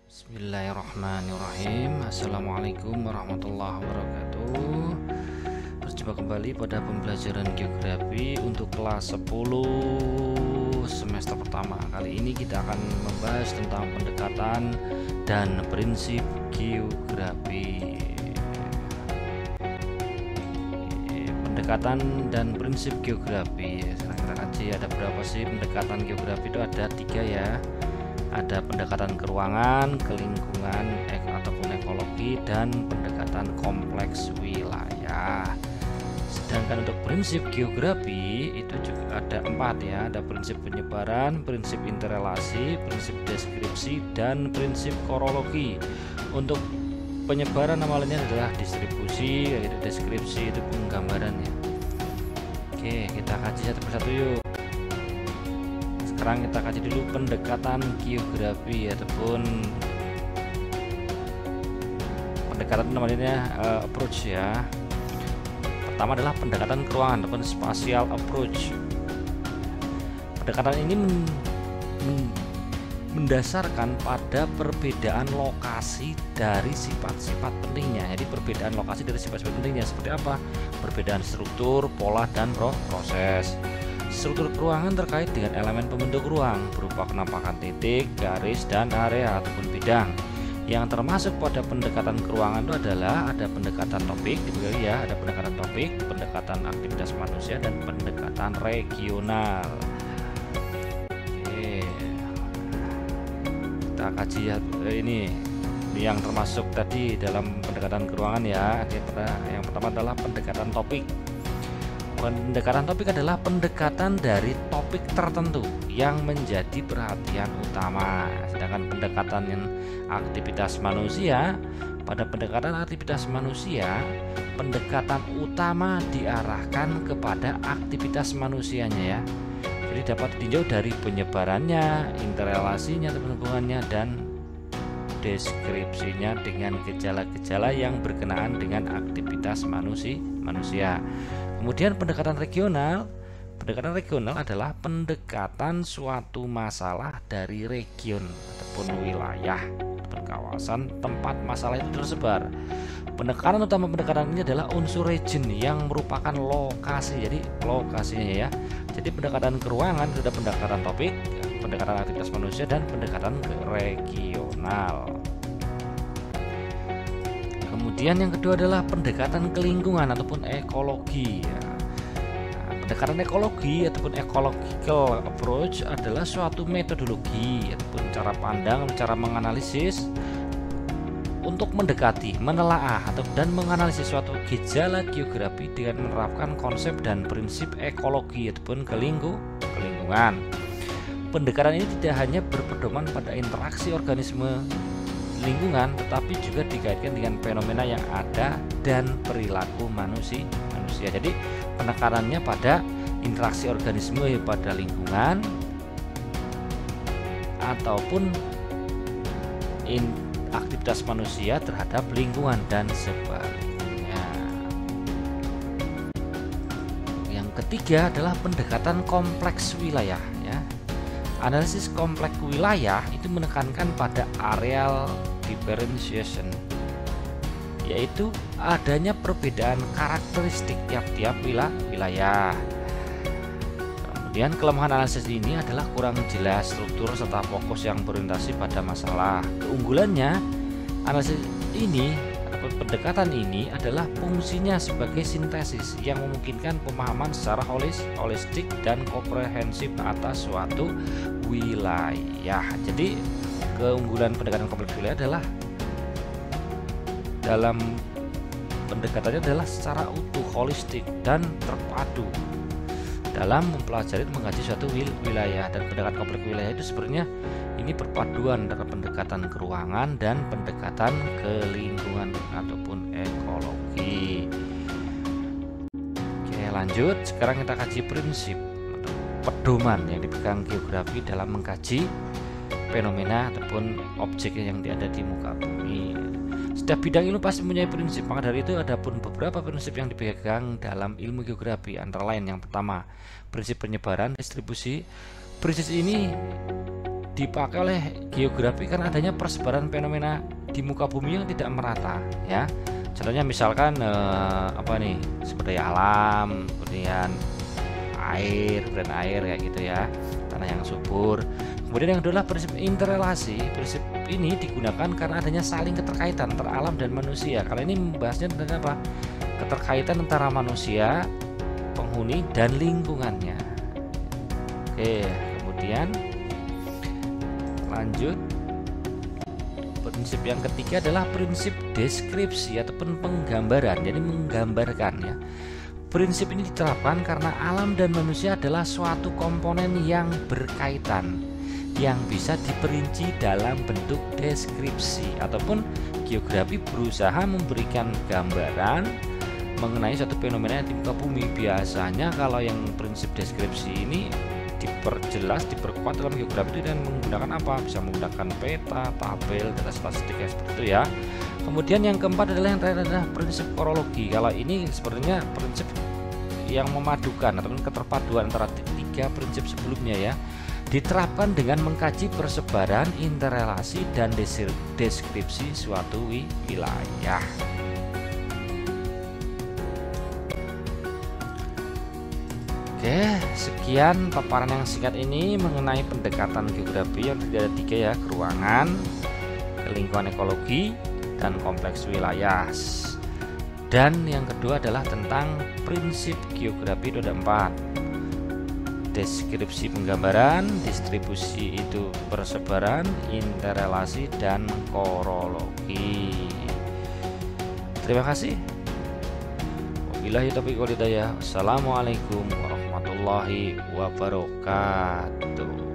Bismillahirrahmanirrahim. Assalamualaikum warahmatullahi wabarakatuh. Berjumpa kembali pada pembelajaran geografi untuk kelas 10 semester pertama. Kali ini kita akan membahas tentang pendekatan dan prinsip geografi. Pendekatan dan prinsip geografi. Sekarang kita kaji ada berapa sih pendekatan geografi. Itu ada 3 ya. Ada pendekatan ke ruangan, ke lingkungan ataupun ekologi, dan pendekatan kompleks wilayah. Sedangkan untuk prinsip geografi itu juga ada 4 ya. Ada prinsip penyebaran, prinsip interrelasi, prinsip deskripsi, dan prinsip korologi. Untuk penyebaran namanya adalah distribusi, deskripsi itu penggambarannya. Oke, kita kaji satu persatu yuk. Sekarang kita kaji dulu pendekatan geografi ataupun pendekatan namanya approach ya. Pertama adalah pendekatan ke ruangan ataupun spatial approach. Pendekatan ini mendasarkan pada perbedaan lokasi dari sifat-sifat pentingnya. Jadi perbedaan lokasi dari sifat-sifat pentingnya seperti apa? Perbedaan struktur, pola, dan proses. Struktur ruangan terkait dengan elemen pembentuk ruang berupa penampakan titik, garis, dan area ataupun bidang. Yang termasuk pada pendekatan ke ruangan itu adalah ada pendekatan topik, ya, ada pendekatan topik, pendekatan aktivitas manusia, dan pendekatan regional. Oke. Kita kaji ya, ini yang termasuk tadi dalam pendekatan ke ruangan ya. Yang pertama adalah pendekatan topik. Pendekatan topik adalah pendekatan dari topik tertentu yang menjadi perhatian utama. Sedangkan pendekatan yang aktivitas manusia, pada pendekatan aktivitas manusia, pendekatan utama diarahkan kepada aktivitas manusianya ya. Jadi dapat ditinjau dari penyebarannya, interrelasinya, hubungannya, dan deskripsinya dengan gejala-gejala yang berkenaan dengan aktivitas manusia. Kemudian pendekatan regional adalah pendekatan suatu masalah dari region ataupun wilayah ataupun kawasan tempat masalah itu tersebar. Pendekatan utama pendekatan ini adalah unsur region yang merupakan lokasi. Jadi lokasinya ya. Jadi pendekatan ke ruangan ada pendekatan topik, pendekatan aktivitas manusia, dan pendekatan ke regional. Kemudian yang kedua adalah pendekatan ke lingkungan ataupun ekologi ya. Pendekatan ekologi ataupun ecological approach adalah suatu metodologi ataupun cara pandang, cara menganalisis untuk mendekati, menelaah dan menganalisis suatu gejala geografi dengan menerapkan konsep dan prinsip ekologi ataupun ke lingkungan. Pendekatan ini tidak hanya berpedoman pada interaksi organisme lingkungan, tetapi juga dikaitkan dengan fenomena yang ada dan perilaku manusia. Jadi penekanannya pada interaksi organisme pada lingkungan ataupun aktivitas manusia terhadap lingkungan dan sebaliknya. Yang ketiga adalah pendekatan kompleks wilayah ya. Analisis kompleks wilayah itu menekankan pada areal differentiation, yaitu adanya perbedaan karakteristik tiap-tiap wilayah. Kemudian kelemahan analisis ini adalah kurang jelas struktur serta fokus yang berorientasi pada masalah. Keunggulannya, analisis ini ataupun pendekatan ini adalah fungsinya sebagai sintesis yang memungkinkan pemahaman secara holistik dan komprehensif atas suatu wilayah. Jadi keunggulan pendekatan kompleks wilayah adalah dalam pendekatannya adalah secara utuh, holistik, dan terpadu dalam mempelajari mengkaji suatu wilayah. Dan pendekatan kompleks wilayah itu sebenarnya ini perpaduan antara pendekatan ke ruangan dan pendekatan ke lingkungan ataupun ekologi. Oke, lanjut. Sekarang kita kaji prinsip atau pedoman yang dipegang geografi dalam mengkaji fenomena ataupun objek yang ada di muka bumi. Setiap bidang ilmu pasti mempunyai prinsip, maka dari itu ada pun beberapa prinsip yang dipegang dalam ilmu geografi. Antara lain yang pertama, prinsip penyebaran distribusi. Prinsip ini dipakai oleh geografi karena adanya persebaran fenomena di muka bumi yang tidak merata ya. Contohnya misalkan apa nih, sumber daya alam, kemudian air kayak gitu ya, tanah yang subur. Kemudian yang kedua adalah prinsip interrelasi. Prinsip ini digunakan karena adanya saling keterkaitan antara alam dan manusia. Kalau ini membahasnya tentang apa? Keterkaitan antara manusia, penghuni, dan lingkungannya. Oke, kemudian lanjut. Prinsip yang ketiga adalah prinsip deskripsi ataupun penggambaran, jadi menggambarkan ya. Prinsip ini diterapkan karena alam dan manusia adalah suatu komponen yang berkaitan yang bisa diperinci dalam bentuk deskripsi, ataupun geografi berusaha memberikan gambaran mengenai suatu fenomena di muka bumi. Biasanya kalau yang prinsip deskripsi ini diperjelas, diperkuat dalam geografi dengan menggunakan apa? Bisa menggunakan peta, tabel, data statistik seperti itu ya. Kemudian yang keempat adalah yang terakhir adalah prinsip korologi. Kalau ini sebenarnya prinsip yang memadukan ataupun keterpaduan antara tiga prinsip sebelumnya ya. Diterapkan dengan mengkaji persebaran, interrelasi, dan deskripsi suatu wilayah. Oke, sekian paparan yang singkat ini mengenai pendekatan geografi yang ada tiga ya: keruangan, lingkungan ekologi, dan kompleks wilayah. Dan yang kedua adalah tentang prinsip geografi itu ada 4: deskripsi penggambaran, distribusi itu persebaran, interrelasi, dan korologi. Terima kasih. Wabillahi taufiq wal hidayah. Assalamualaikum warahmatullahi wabarakatuh.